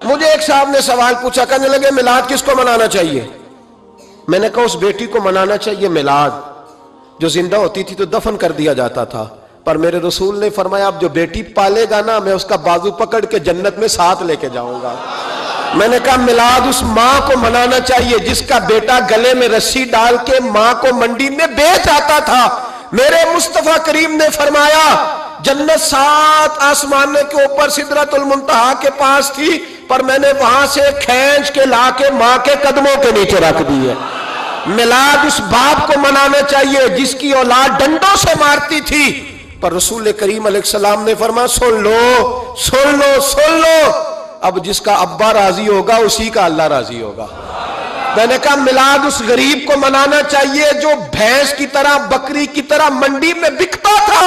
مجھے ایک صاحب نے سوال پوچھا، کہنے لگے میلاد کس کو منانا چاہیے؟ میں نے کہا اس بیٹی کو منانا چاہیے میلاد جو زندہ ہوتی تھی تو دفن کر دیا جاتا تھا، پر میرے رسول نے فرمایا اب جو بیٹی پالے گا نا میں اس کا بازو پکڑ کے جنت میں ساتھ لے کے جاؤں گا۔ میں نے کہا میلاد اس ماں کو منانا چاہیے جس کا بیٹا گلے میں رسی ڈال کے ماں کو منڈی میں بیچ آتا تھا۔ میرے مصطفیٰ کریم نے فرمایا جنت 7 آسمان کے اوپر سدرۃ المنتہا کے پاس تھی، پر میں نے وہاں سے کھینچ کے لا کے ماں کے قدموں کے نیچے رکھ دی ہے۔ میلاد اس باپ کو منانا چاہیے جس کی اولاد ڈنڈوں سے مارتی تھی، پر رسول کریم علیہ السلام نے فرمایا سن لو سن لو سن لو، اب جس کا ابا راضی ہوگا اسی کا اللہ راضی ہوگا۔ میں نے کہا میلاد اس غریب کو منانا چاہیے جو بھینس کی طرح بکری کی طرح منڈی میں بکتا تھا،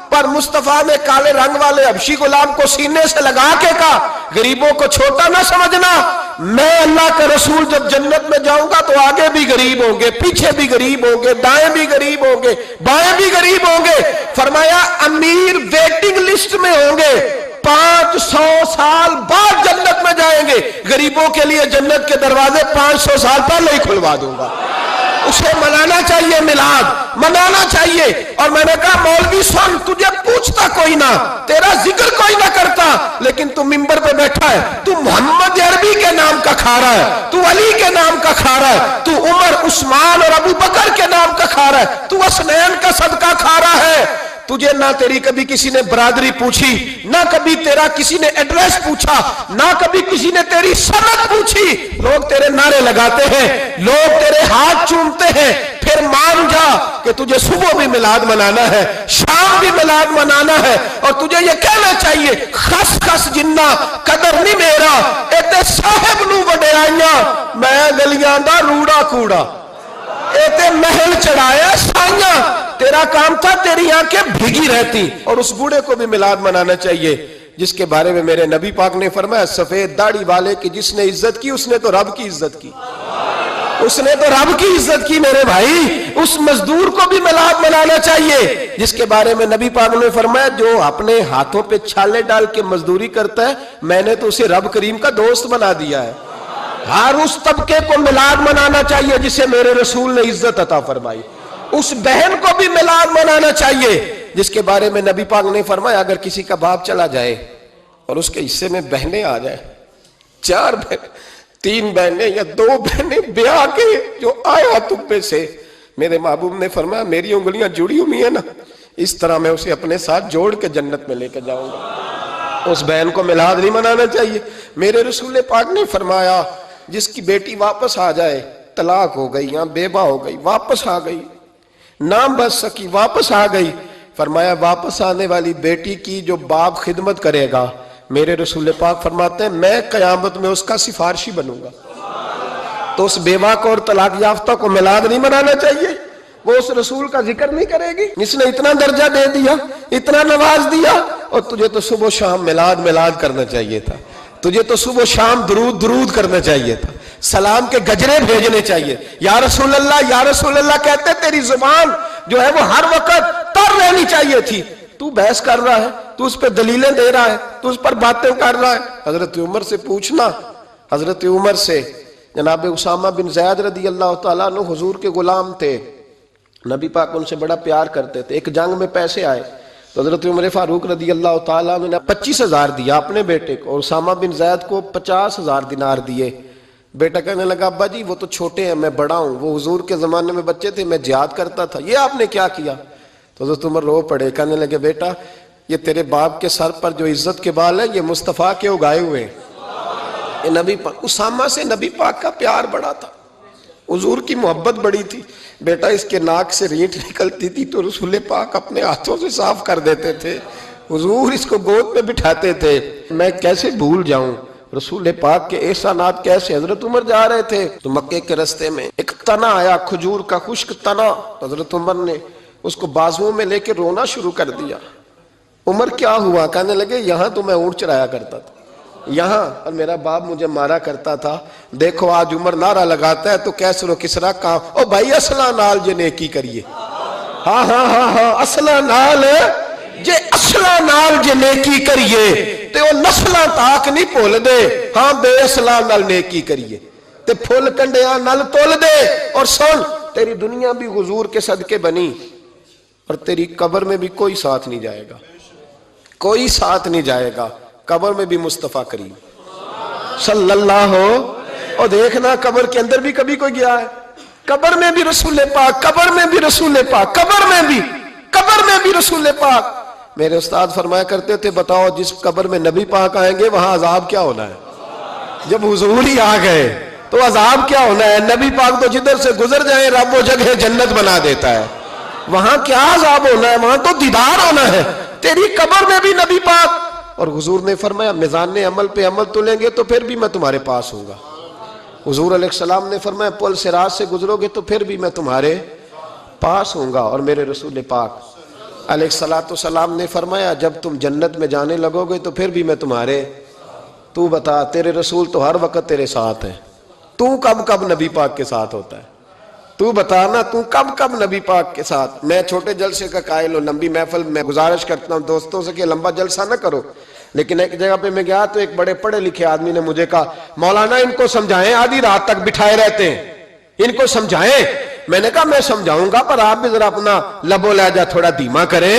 پر مصطفیٰ نے کالے رنگ والے حبشی غلام کو سینے سے لگا کے کہا غریبوں کو چھوٹا نہ سمجھنا، میں اللہ کا رسول جب جنت میں جاؤں گا تو آگے بھی غریب ہوں گے، پیچھے بھی غریب ہوں گے، دائیں بھی غریب ہوں گے، بائیں بھی غریب ہوں گے۔ فرمایا امیر ویٹنگ لسٹ میں ہوں گے، 500 سال بعد جنت میں جائیں گے، غریبوں کے لیے جنت کے دروازے 500 سال پہلے ہی کھلوا دوں گا۔ اسے منانا چاہیے، میلاد منانا چاہیے۔ اور میں نے کہا مولوی سن، تجھے پوچھتا کوئی نہ، تیرا ذکر کوئی نہ کرتا، لیکن تو ممبر پہ بیٹھا ہے، تو محمد عربی کے نام کا کھا رہا ہے، تو علی کے نام کا کھا رہا ہے، تو عمر عثمان اور ابو بکر کے نام کا کھا رہا ہے، تو اسنین کا صدقہ کھا رہا ہے۔ تجھے نہ تیری کبھی کسی نے برادری پوچھی، نہ کبھی تیرا کسی نے ایڈریس پوچھا، نہ کبھی کسی نے تیری سند پوچھی، لوگ تیرے نعرے لگاتے ہیں، لوگ تیرے ہاتھ چومتے ہیں۔ پھر مان جا کہ تجھے صبح بھی میلاد منانا ہے، شام بھی میلاد منانا ہے، اور تجھے یہ کہنا چاہیے خس خس جنہ قدر نہیں میرا ایتے صاحب نو وڈیائیاں میں گلیاں دا روڑا کوڑا، ایتے محل چڑھایا سائیاں، تیرا کام تھا تیری آنکھیں بھیگی رہتی۔ اور اس بوڑھے کو بھی میلاد منانا چاہیے جس کے بارے میں میرے نبی پاک نے فرمایا سفید داڑھی والے کی جس نے عزت کی اس نے تو رب کی عزت کی، اس نے تو رب کی عزت کی میرے بھائی۔ اس مزدور کو بھی میلاد منانا چاہیے جس کے بارے میں نبی پاک نے فرمایا جو اپنے ہاتھوں پہ چھالے ڈال کے مزدوری کرتا ہے میں نے تو اسے رب کریم کا دوست بنا دیا ہے۔ ہر اس طبقے کو میلاد منانا چاہیے جسے میرے رسول نے عزت عطا فرمائی۔ اس بہن کو بھی میلاد منانا چاہیے جس کے بارے میں نبی پاک نے فرمایا اگر کسی کا باپ چلا جائے اور اس کے حصے میں بہنیں آ جائیں، 4 بہنیں، 3 بہنیں یا 2 بہنیں بیاہ کے جو آیا تبے سے، میرے محبوب نے فرمایا میری انگلیاں جڑی ہوئی ہیں نا، اس طرح میں اسے اپنے ساتھ جوڑ کے جنت میں لے کے جاؤں گا۔ اس بہن کو میلاد نہیں منانا چاہیے۔ میرے رسول پاک نے فرمایا جس کی بیٹی واپس آ جائے، طلاق ہو گئی یا بیوہ ہو گئی، واپس آ گئی، نہ بچ سکی واپس آ گئی، فرمایا واپس آنے والی بیٹی کی جو باپ خدمت کرے گا میرے رسول پاک فرماتے ہیں میں قیامت میں اس کا سفارشی بنوں گا۔ تو اس بیوہ کو اور طلاق یافتہ کو میلاد نہیں منانا چاہیے، وہ اس رسول کا ذکر نہیں کرے گی جس نے اتنا درجہ دے دیا، اتنا نواز دیا، اور تجھے تو صبح و شام میلاد کرنا چاہیے تھا، تجھے تو صبح و شام درود کرنا چاہیے تھا، سلام کے گجرے بھیجنے چاہیے، یا رسول اللہ کہتے تیری زبان جو ہے وہ ہر وقت تر رہنی چاہیے تھی، تو بحث کر رہا ہے، تو اس پہ دلیلیں دے رہا ہے، تو اس پر باتیں کر رہا ہے۔ حضرت عمر سے پوچھنا، حضرت عمر سے جناب اسامہ بن زید رضی اللہ تعالیٰ عنہ حضور کے غلام تھے، نبی پاک ان سے بڑا پیار کرتے تھے۔ ایک جنگ میں پیسے آئے تو حضرت عمر فاروق رضی اللہ تعالیٰ عنہ نے 25,000 دیا اپنے بیٹے کو، اور اسامہ بن زید کو 50,000 دینار دیے۔ بیٹا کہنے لگا ابا جی وہ تو چھوٹے ہیں میں بڑا ہوں، وہ حضور کے زمانے میں بچے تھے میں جہاد کرتا تھا، یہ آپ نے کیا کیا؟ تو حضرت عمر رو پڑے، کہنے لگے بیٹا یہ تیرے باپ کے سر پر جو عزت کے بال ہیں یہ مصطفیٰ کے اگائے ہوئے ہیں۔ یہ نبی پاک، اسامہ سے نبی پاک کا پیار بڑا تھا، حضور کی محبت بڑی تھی۔ بیٹا اس کے ناک سے رینٹ نکلتی تھی تو رسول پاک اپنے ہاتھوں سے صاف کر دیتے تھے، حضور اس کو گود میں بٹھاتے تھے۔ میں کیسے بھول جاؤں رسول پاک کے احسانات کیسے۔ حضرت عمر جا رہے تھے تو مکے کے رستے میں ایک تنا آیا، کھجور کا خشک تنا، حضرت عمر نے اس کو بازوؤں میں لے کے رونا شروع کر دیا۔ عمر کیا ہوا؟ کہنے لگے یہاں تو میں اونٹ چرایا کرتا تھا، یہاں، اور میرا باپ مجھے مارا کرتا تھا، دیکھو آج عمر نعرہ لگاتا ہے تو کیسر و کسرا کام، او بھائی اصلہ نال جے نیکی کریے، ہاں ہاں ہاں ہاں اصلہ نال جے اصلا نال جے نیکی کریے تے وہ نسلاں تاک نہیں بھول دے، ہاں بے اصلا نال نیکی کریے تے پھول کنڈیاں نال تول دے۔ اور سن، تیری دنیا بھی حضور کے صدقے بنی اور تیری قبر میں بھی کوئی ساتھ نہیں جائے گا، کوئی ساتھ نہیں جائے گا، قبر میں بھی مصطفیٰ کریم صلی اللہ ہو۔ اور دیکھنا قبر کے اندر بھی کبھی کوئی گیا ہے؟ قبر میں بھی رسول پاک، قبر میں بھی رسول پاک، قبر میں بھی رسول پاک۔ میرے استاد فرمایا کرتے تھے بتاؤ جس قبر میں نبی پاک آئیں گے وہاں عذاب کیا ہونا ہے؟ جب حضور ہی آ گئے تو عذاب کیا ہونا ہے؟ نبی پاک تو جدھر سے گزر جائیں رب وہ جگہ جنت بنا دیتا ہے، وہاں کیا عذاب ہونا ہے؟ وہاں تو دیدار ہونا ہے۔ تیری قبر میں بھی نبی پاک۔ اور حضور نے فرمایا میزان عمل پہ عمل تلیں گے تو پھر بھی میں تمہارے پاس ہوں گا۔ حضور علیہ السلام نے فرمایا پل صراط سے گزرو گے تو پھر بھی میں تمہارے پاس ہوں گا۔ اور میرے رسول پاک علیہ السلام نے فرمایا جب تم جنت میں جانے لگو گے تو پھر بھی میں تمہارے۔ تو بتا تیرے رسول تو ہر وقت تیرے ساتھ ہیں، تو کب کب نبی پاک کے ساتھ ہوتا ہے؟ تو بتانا تو کب کب نبی پاک کے ساتھ؟ میں چھوٹے جلسے کا قائل ہوں، لمبی محفل میں گزارش کرتا ہوں دوستوں سے کہ لمبا جلسہ نہ کرو، لیکن ایک جگہ پہ میں گیا تو ایک بڑے پڑھے لکھے آدمی نے مجھے کہا مولانا ان کو سمجھائیں، آدھی رات تک بٹھائے رہتے ہیں، ان کو سمجھائیں۔ میں نے کہا میں سمجھاؤں گا پر آپ بھی ذرا اپنا لب و لہجہ تھوڑا دھیما کریں،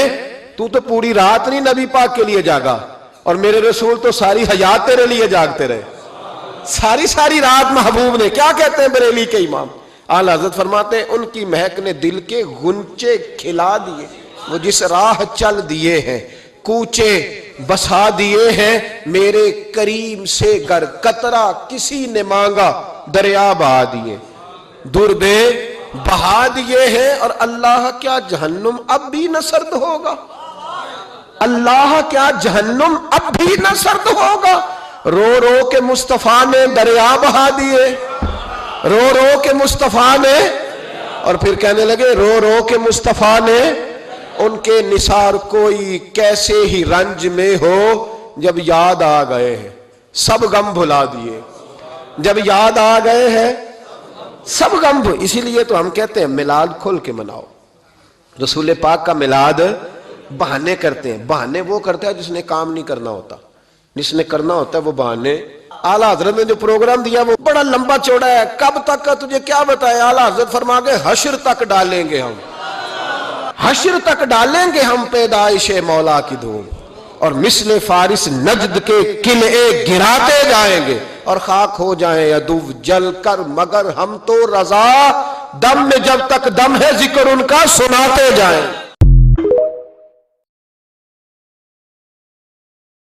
تو پوری رات نہیں نبی پاک کے لیے جاگا، اور میرے رسول تو ساری حیات تیرے لیے جاگتے رہے، ساری رات محبوب نے۔ کیا کہتے ہیں بریلی کے امام اعلیٰ حضرت فرماتے ہیں ان کی مہک نے دل کے غنچے کھلا دیے، وہ جس راہ چل دیے ہیں کوچے بسا دیے ہیں، میرے کریم سے گر قطرہ کسی نے مانگا دریا بہا دیے، دربے بہا دیے ہیں۔ اور اللہ کیا جہنم اب بھی نہ سرد ہوگا؟ اللہ کیا جہنم اب بھی نہ سرد ہوگا؟ رو رو کے مصطفیٰ نے دریا بہا دیے، رو رو کے مصطفیٰ نے، اور پھر کہنے لگے رو رو کے مصطفیٰ نے ان کے نثار کوئی کیسے ہی رنج میں ہو، جب یاد آ گئے ہیں سب غم بھلا دیے، جب یاد آ گئے ہیں سب غم اسی لیے تو ہم کہتے ہیں میلاد کھل کے مناؤ۔ رسول پاک کا میلاد بہانے کرتے ہیں، بہانے وہ کرتا ہے جس نے کام نہیں کرنا ہوتا، جس نے کرنا ہوتا ہے وہ بہانے۔ اعلیٰ حضرت نے جو پروگرام دیا وہ بڑا لمبا چوڑا ہے، کب تک کا تجھے کیا بتائے؟ اعلیٰ حضرت فرما گئے حشر تک ڈالیں گے ہم، حشر تک ڈالیں گے ہم پیدائش مولا کی دھوم، اور مثل فارس نجد کے قلعے گراتے جائیں گے، اور خاک ہو جائیں عدو جل کر مگر ہم تو رضا، دم میں جب تک دم ہے ذکر ان کا سناتے جائیں۔